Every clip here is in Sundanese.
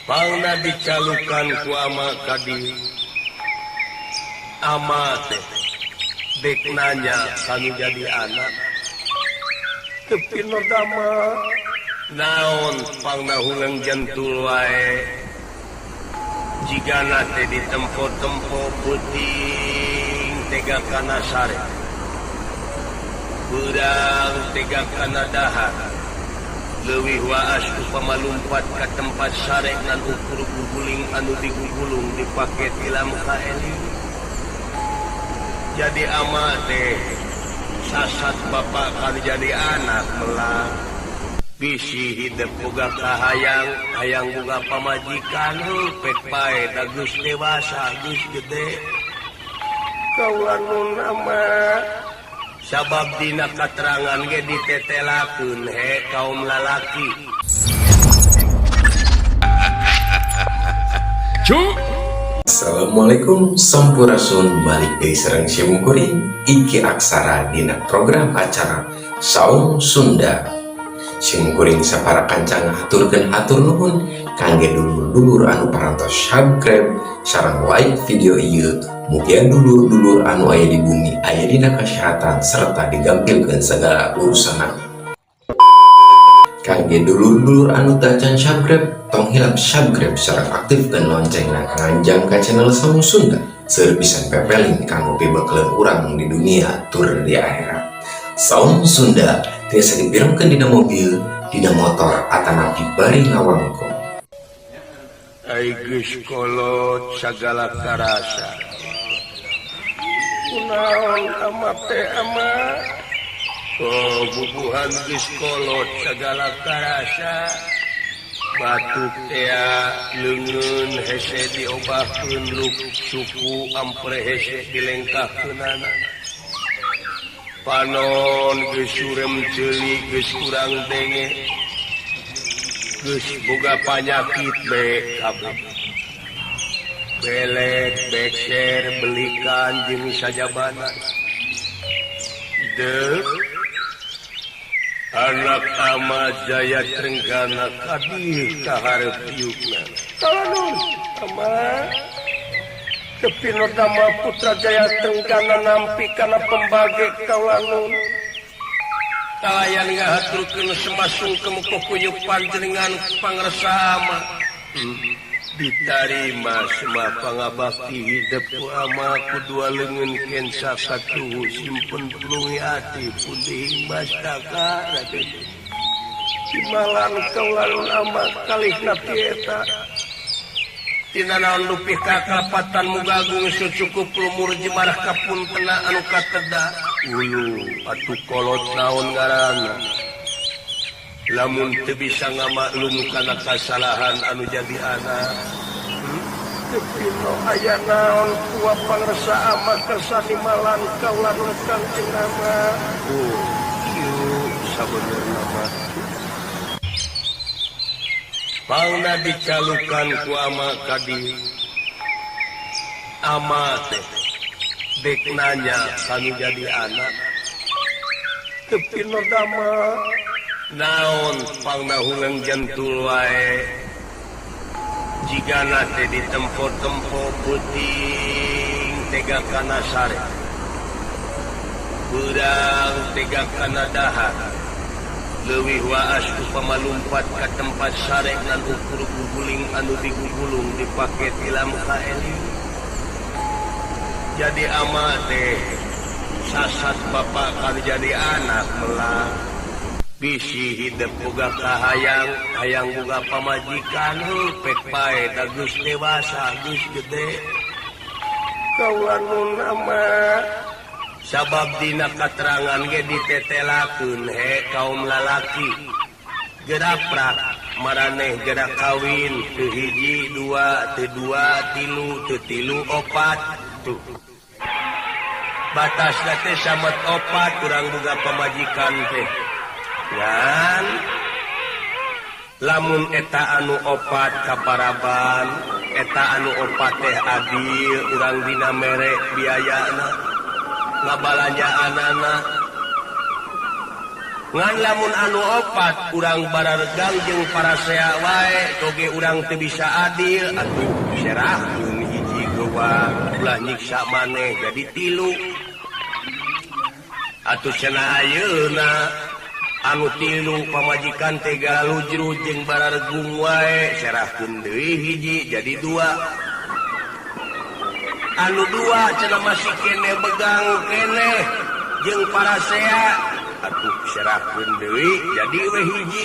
Pangna dicalukan ku ama kadi ama teh dek nanya kanu jadi anak tepino dama naon pangna hulang jantul wae jigana teh di tempo-tempo puting tega kana sare urang tega kana dahar leuwih waas upamalumpat ka tempat sare ngan ukur guguling anu digugulung dipake tilam ka eli jadi ama teh sasat bapak kan jadi anak melang bisi hidup boga kahayang hayang boga pamajikan pek bae da geus dewasa geus gede kaulan mun ama sabab dina katerangan ge ditetelakeun he kaum lalaki. Assalamualaikum sampurasun balik dari Serang Simkuring Iki Aksara dina program acara Saung Sunda Simkuring sapara kancang aturkeun hatur nuhun kangge dulur-dulur anu parantos subscribe sareng like video ieu mugia dulur-dulur anu aya di bumi aya dina kesehatan serta digampilkeun segala urusanna. Kangge dulur-dulur anu teu can subscribe tong hilap subscribe sareng aktifkeun loncengna nganjang ka channel Saung Sunda seueur pisan pepelin kanggo pibekleun urang di dunia tur di akhirat. Saung Sunda tiasa dipirengkeun dina mobil, dina motor atanapi bari ngawangko. Ai geus kolot sagala karasa kunaon ama teh ama oh bubuhan geus kolot sagala karasa batuk teh leungeun hese diobahkeun luk suku ampre hese dilengkahkeunana panon geus surem ceuli geus kurang denge geus boga panyakit be kabeh belek bekser belikan jeung sajabana deuh anak ama Jaya Trenggana kadih kaharep tiupna kalanun ama tepino dama putra Jaya Trenggana nampi kana pembage kalanun kalayan ngahaturkeun semasung kemukuyuk panjenengan pangresama ditarima semua pangabakti hidup ku ama kudua leungeun kensa katuhu simpen pulungi ati punding mastaka raden timalan kaulalun ama kalihna tieta tina naon lupih kakapatan mugagung sucukup lumur jemarah kapuntena anu kateda ulu atuh kolot naon ngaranna lamun teu bisa ngamaklum kana kasalahan anu jadi anak tepino aya naon tua pangresa ama kersani malan kaulan lekang cenama ieu sabenerna mah pangna dicalukan ku ama kadi ama teh dek nanya kanu jadi anak tepino dama naon pangna hulang jantul wae jigana teh di tempo-tempo puting tega kana sare urang tega kana dahar leuwih waas upamalumpat ka tempat sare ngan ukur guguling anu digugulung dipake tilam ka eli jadi ama teh sasat bapak kan jadi anak melang bisi hidup boga kahayang hayang boga pamajikan pek bae da geus dewasa geus gede kaulan mun ama sabab dina katerangan ge ditetelakeun he kaum lalaki gerak maraneh gerak kawin teu hiji dua teu dua tilu teu tilu opat tuh batasna teh samet opat urang boga pamajikan teh dan lamun eta anu opat kaparaban eta anu opat teh adil urang dina mere biayana ngabalanjaanana ngan lamun anu opat urang barargang jeung parasea wae toge urang teu bisa adil atuh serahkeun hiji gowa ulah nyiksa maneh jadi 3 atuh cenah ayeuna anu 3 pamajikan teh galujru jeung barargung wae serahkeun deui hiji jadi 2 anu 2 cenah masih kene begang kene jeung parasea atuh serahkeun deui jadi we hiji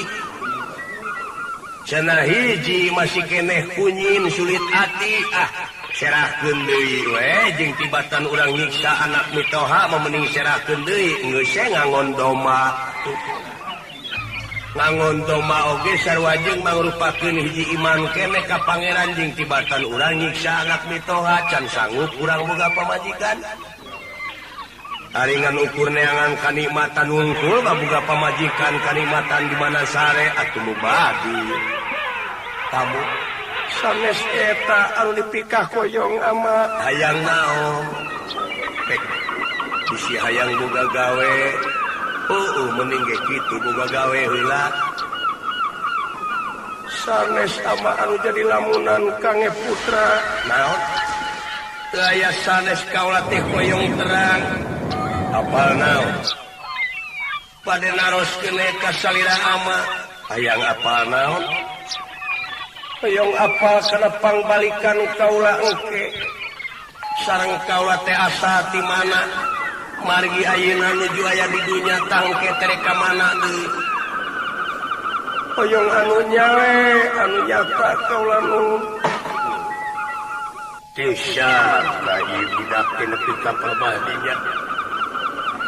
cenah hiji masih keneh kunyin sulit ati serahkeun deui we jeung tibatan urang nyiksa anak mitoha mamening serahkeun deui geus ngangon doma oge sarua jeung mangrupakeun hiji iman keneh ka pangeran jeung tibatan urang nyiksa anak mitoha can sanggup urang boga pamajikan Aringan ukur neangan kanikmatan wungkul babuga pamajikan kanikmatan di mana sare atuh mubadi. Kamu sanes eta anu dipikah koyong ama hayang naon. Pek bisi hayang boga gawe. Mending ge kitu boga gawe heula. Sanes ama anu jadi lamunan Kange Putra. Naon? Teu aya sanes kaula teh koyong terang. Apal naon pade naroskeun ka salira ama hayang apal naon hayang apal kana pangbalikan kaula engke sareng kaula teh asa ti mana margi ayeuna nuju aya di dunya tangke tere ka mana deui hayang anu nyawe anu nyata kaula nu tisya dari budak nepi ka pabadinya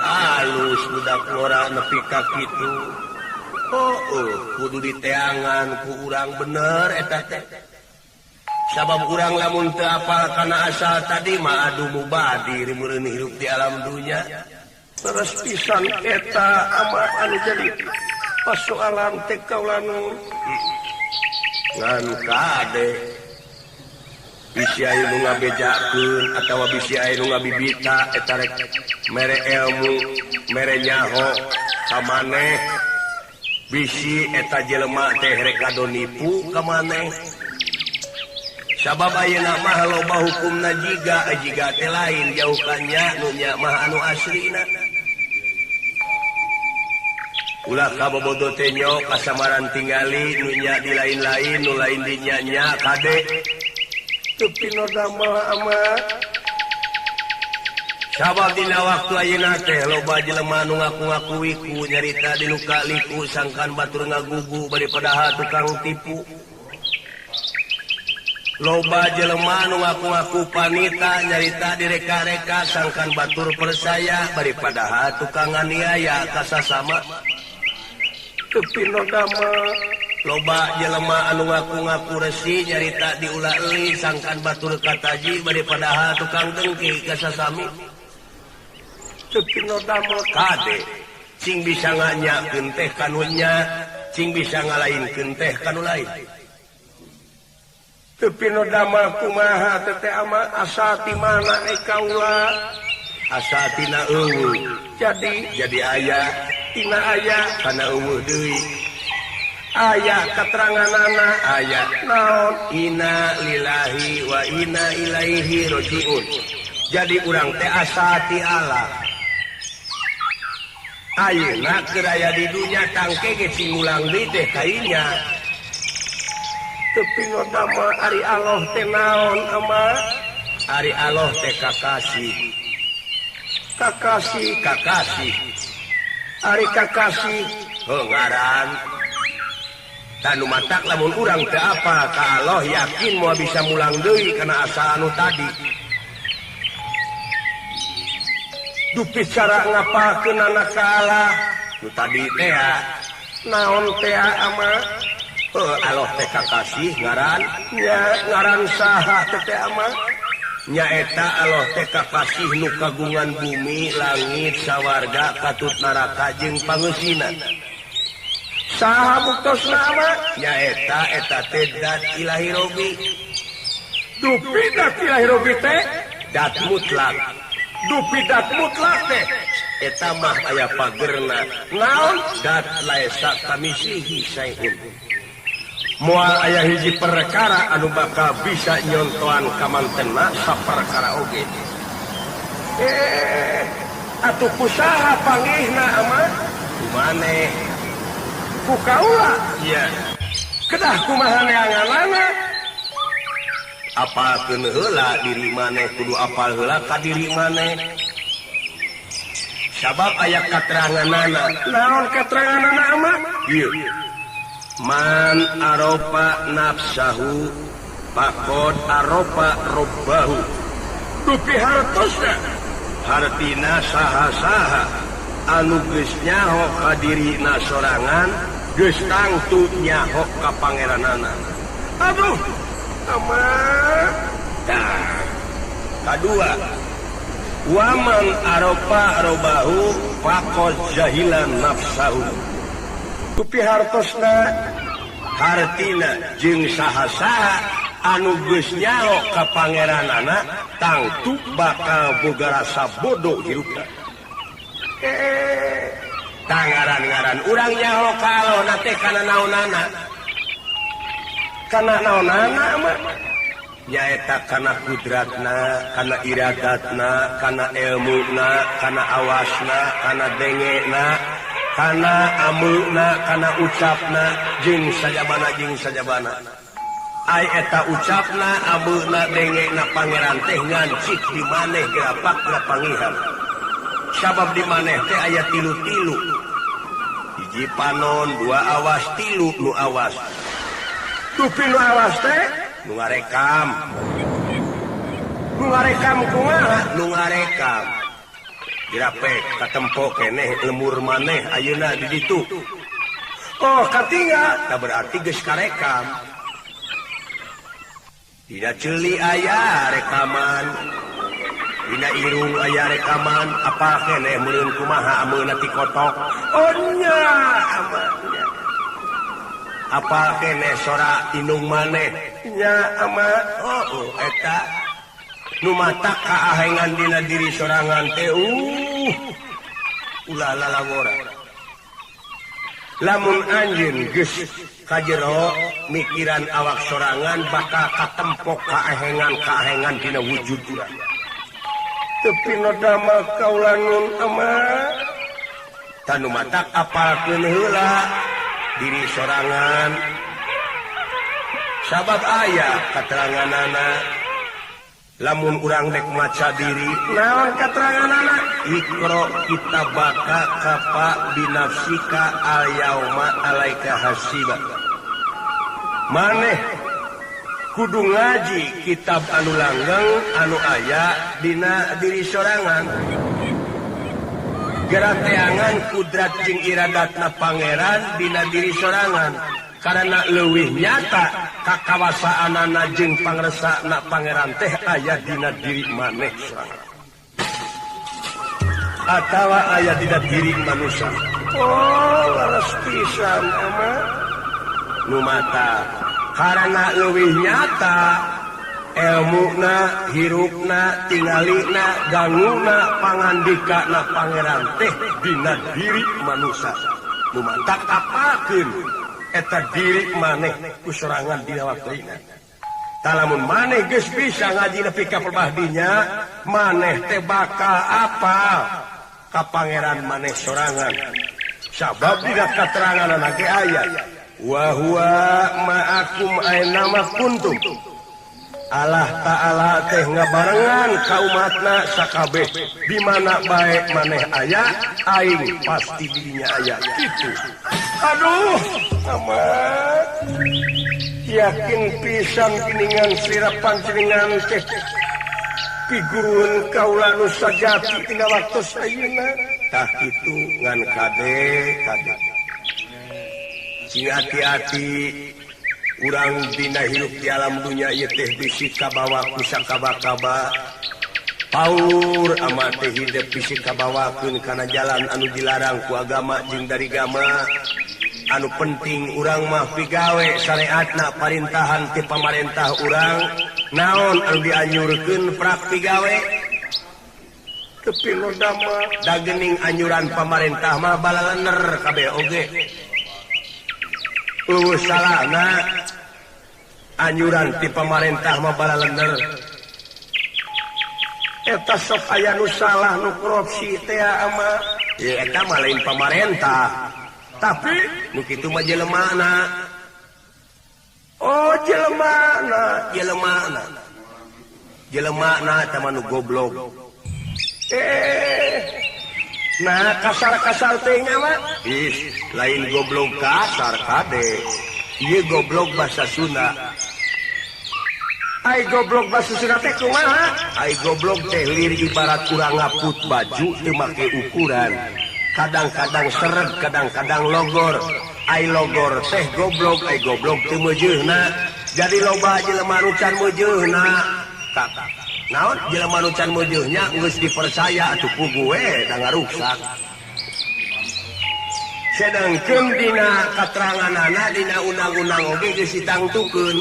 halus budak ora nepi ka kitu. Kudu diteangan ku urang bener eta teh. Sabab urang lamun teu apal kana asal tadi mah adu mubadi meureun hirup di alam dunya. Terus pisan eta ama anu jadi pasoalan teh kaula nu ngan kade bisi aya nu ngabejakeun atawa bisi aya nu ngabibita eta rek mere ilmu mere nyaho ka maneh bisi eta jelema teh rek ado nipu ka maneh sabab ayeuna mah loba hukumna jiga teh lain jauh ka nya nu nya mah anu aslina ulah kabobodo teh nyok kasamaran tinggali nu nya di lain-lain nu lain di nya kade Tepino dama ama sabab dina waktu ayeuna teh loba jelema nu ngaku-ngaku wiku nyarita di luka liku sangkan batur ngagugu bari padahal tukang tipu loba jelema nu ngaku-ngaku panita nyarita di reka-reka sangkan batur persaya bari padahal tukang aniaya ka sasama Tepino dama loba jelema anu ngaku-ngaku resi nyarita diulah euli sangkan batur kataji bari padahal tukang dengki ka sasami Tepino damel kade cing bisa nganyakeun teh kanu nya cing bisa ngalainkeun teh kanu lain Tepino damel kumaha teh ama asa ti mana kaula asa tina eueuh jadi aya tina aya kana eueuh deui aya keteranganana aya naon inna lillahi wa inna ilaihi rajiun jadi urang teh asa ti Allah ayeuna keur aya di dunya tangke ge singulang deui teh kainya teu pingoda mah ari Allah teh naon ama ari Allah teh kakasih ari kakasih ngaran tanu matak lamun urang teu apa ka Allah yakin moal bisa mulang deui kana asa anu tadi dupi cara ngapalkeun anak ka Allah nu tadi teh naon teh ama Allah teh kakasih ngaran nya ngaran saha teh ama nya eta Allah teh kakasih nu kagungan bumi langit sawarga katut neraka jeung pangeusina saha buktosna ama nyaeta eta teh dat ilahi robi dupi dat ilahi robi teh dat mutlak dupi dat mutlak teh eta mah aya pagerna naon dat laisa kamisihi sayun moal aya hiji perkara anu bakal bisa nyontoan kamantenna saperkara oge atuh kusaha panggihna amah kumaneh ku kaula iya kedah kumaha neanganana apalkeun heula diri maneh kudu apal heula ka diri maneh sabab aya kateranganana naon kateranganana amah ieu man arofa nafsahu faqad arofa rabbahu dupi hartosna hartina saha-saha anu geus nyaho ka dirina sorangan geus tangtu nyaho ka pangeranana aduh amah kadua waman arofa robahu faqad jahilan nafsahu tupi hartosna hartina jeung saha-saha anu geus nyaho ka pangeranana tangtu bakal boga rasa bodoh hirupna tangaran-ngaran urang nyaho ka alona teh kana naonana mah nyaeta kana kudratna kana iradatna kana ilmuna kana awasna kana dengena kana amuna kana ucapna jeung sajabana ai eta ucapna amuna dengena pangeran teh ngancik di maneh gerapak pangihan sabab di maneh teh aya tilu-tilu hiji panon dua awas tilu nu awas tupi nu awas teh nu ngarekam kumaha nu ngarekam dirapek katempo keneh lemur maneh ayeuna di ditu oh katinggal tah berarti geus karekam dina ceuli aya rekaman dina irung aya rekaman apa keneh meureun kumaha ameuna ti kotok oh nya amannya apa keneh sora indung maneh nya ama oh eta nu matak kaahengan dina diri sorangan teh ulah lalangora lamun anjeun geus kajero mikiran awak sorangan bakal katempok kaahengan dina wujud urang tepi noda mah kaulanun amah tanu matak apalkeun heula diri sorangan sabab aya kateranganana lamun urang dek maca diri naon kateranganana ikro kitabaka kafa binafsika al yauma alaika hasiba maneh kudu ngaji kitab anu langgeng anu aya dina diri sorangan gerateangan kudrat jeung iradatna pangeran dina diri sorangan karena leuwih nyata kakawasaanana jeung pangresana pangeran teh aya dina diri maneh sorangan atawa aya dina diri manusia oh laras pisan amah nu mata karena leuwih nyata ilmuna hirupna tingalina ganguna pangandikana pangeran teh dina diri manusia nu mata apakeun eta diri maneh ku sorangan dina waktuina talamun maneh geus bisa ngaji nepi ka perbahdinya maneh teh bakal apal ka pangeran maneh sorangan sabab dina kateranganna ge aya wa huwa ma'akum aina ma kuntum Allah Ta'ala teh ngabarengan ka umatna sakabeh di mana bae maneh aya aing pasti dirinya aya kitu aduh amat yakin pisan kiningan sirapan cenengan teh piguruan kaula nu sajati tina waktu ayeuna tah kitu ngan kade sing hati-hati urang dina hirup di alam dunia ieu teh bisi kabawa ku sakaba-kaba paur ama teh hidup bisi kabawakeun kana jalan anu dilarang ku agama jeung dari agama anu penting urang mah pigawe syariatna parintahan ti pamarentah urang naon anu dianjurkeun prak pigawe Tapi dagening anyuran pemerintah mah balalener kabeh oge. Salahna anyuran ti pemerintah mah balalener. Eta sok aya nu salah nu korupsi teh ama. Ya eta mah lain pemerintah. Tapi nu kitu mah jelemana. Oh jelemana. Jelemana eta mah nu goblok. Nah kasar-kasar tehnya mah lain goblok kasar kade. Ieu goblok bahasa Sunda. Ai goblok bahasa Sunda teh kumaha? Ai goblok teh lir ibarat urang ngaput baju teu make ukuran. Kadang-kadang seret, kadang-kadang logor. Ai logor teh goblok, ai goblok teu meujeuhna. Jadi loba jelema nu can meujeuhna. Naon jelema nu can meujeuhnya geus dipercaya atuh ku gue da ngaruksak. Sedengkeun dina kateranganana dina undang-undang oge geus ditangtukeun.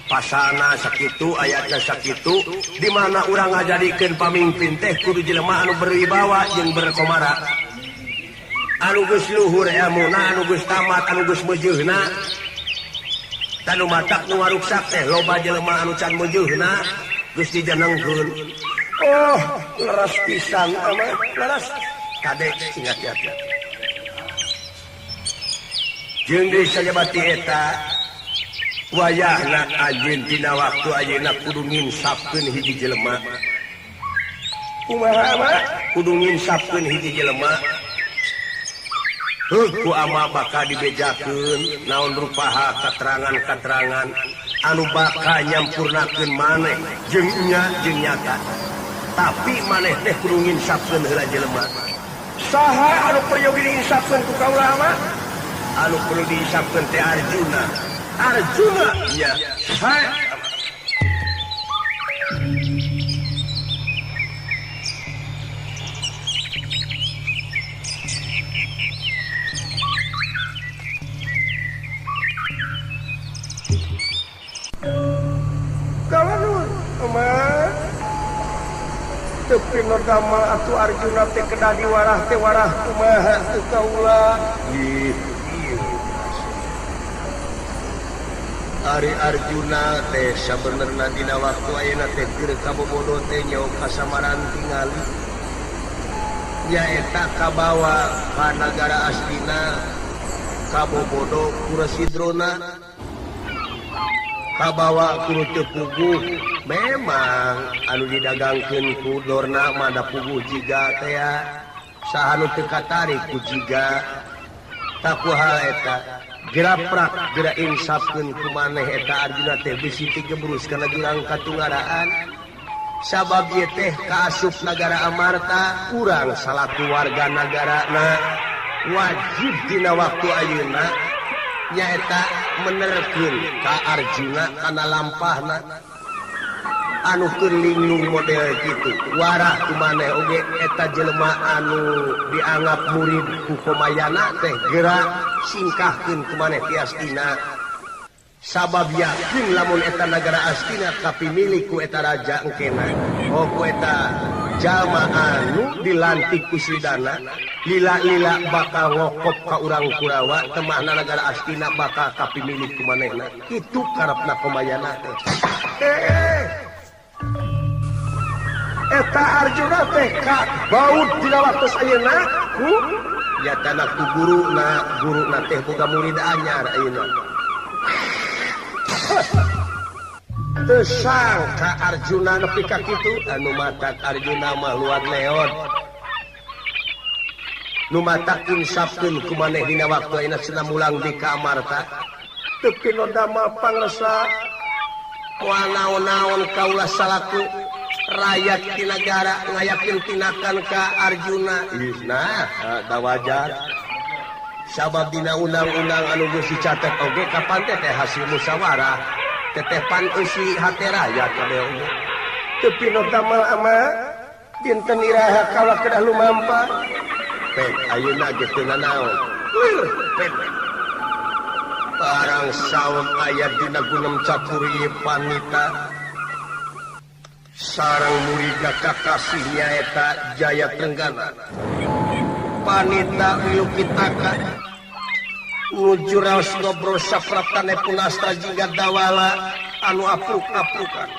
Pasana sakitu ayatna sakitu di mana urang ngajadikeun pamimpin teh kudu jelema anu berwibawa jeung berkomara. Anu geus luhur ilmuna, anu geus tamat, anu geus meujeuhna. Tanu matak nu ngaruksak teh loba jelema anu can meujeuhna. Geus dijanengkeun. Oh, leres pisan ama, leres. Kade sing hati-hati. Jeung deui sajabati eta wayahna anjeun dina waktu ayeuna kudu nginsapkeun hiji jelema. Kumaha mah? Kudu nginsapkeun hiji jelema. Ku ama bakal dibejakeun naon rupaha katerangan-katerangan anu bakal nyampurnakeun maneh jeung nya jeung nyata. Tapi maneh teh kudu nginsapkeun heula jelema. Saha anu perlu diinsapkeun ku kaula mah? Anu perlu diinsapkeun teh Arjuna. Arjuna nya. Sae tapi nodama atuh Arjuna teh kedah diwarah teh warah kumaha teu kaula. Ari Arjuna teh sabenerna dina waktu ayeuna teh keur kabobodo teh nyaho kasamaran tingali. Nyaeta kabawa ka nagara Astina kabobodo Kurasidrona. Kabawa kudu teu puguh. Memang anu didagangkeun ku Dorna mah da puguh jiga teh saha nu teu katarik ku jiga. Takuha eta geraprak gera insapkeun ku maneh eta Arjuna teh bisi digebrus kana jurang katungaraan. Sabab ieu teh kaasup nagara Amarta, urang salaku warga nagarana wajib dina waktu ayeuna nyaeta menerkeun ka Arjuna kana lampahna. Anu keur linglung model kitu warah kumaneh oge eta jelema anu dianggap murid ku Komayana teh geura singkahkeun kumaneh ti Astina. Sabab yakin lamun eta nagara Astina kapimilih ku eta raja engkena oh ku eta jalma anu dilantik ku Sidana lila-lila bakal ngokop ka urang Kurawa temahna nagara Astina bakal kapimilih ku manehna. Kitu karepna Komayana teh. Eta Arjuna teh ka baud dina waktu ayeuna ku nyatana ku guruna teh boga murid anyar ayeuna. Teu sangka Arjuna nepi ka kitu anu matak Arjuna mah luar leot. Nu matak insapkeun ku maneh dina waktu ayeuna cenah mulang di ka Amarta. Teu pinoda mah pangresa moal naon-naon kaula salaku rakyat di negara ngayakin tinakan ka Arjuna. Nah, da wajar. Sabab dina undang-undang anu geus dicatet oge kapan teh hasil musyawarah. Tetepan eusi hate rakyat kabeh oge. Teu pinoda mal ama dinten iraha kaula kedah lumampa. Pek ayeuna ge teu nanaon. Pek. Barang saum ayat dina gunem capuri panita. sarang murid kakasihnya eta Jaya Trenggana panita milu kitaka nuju raos ngobrol sapratane punasta jingga dawala anu apruk-aprukan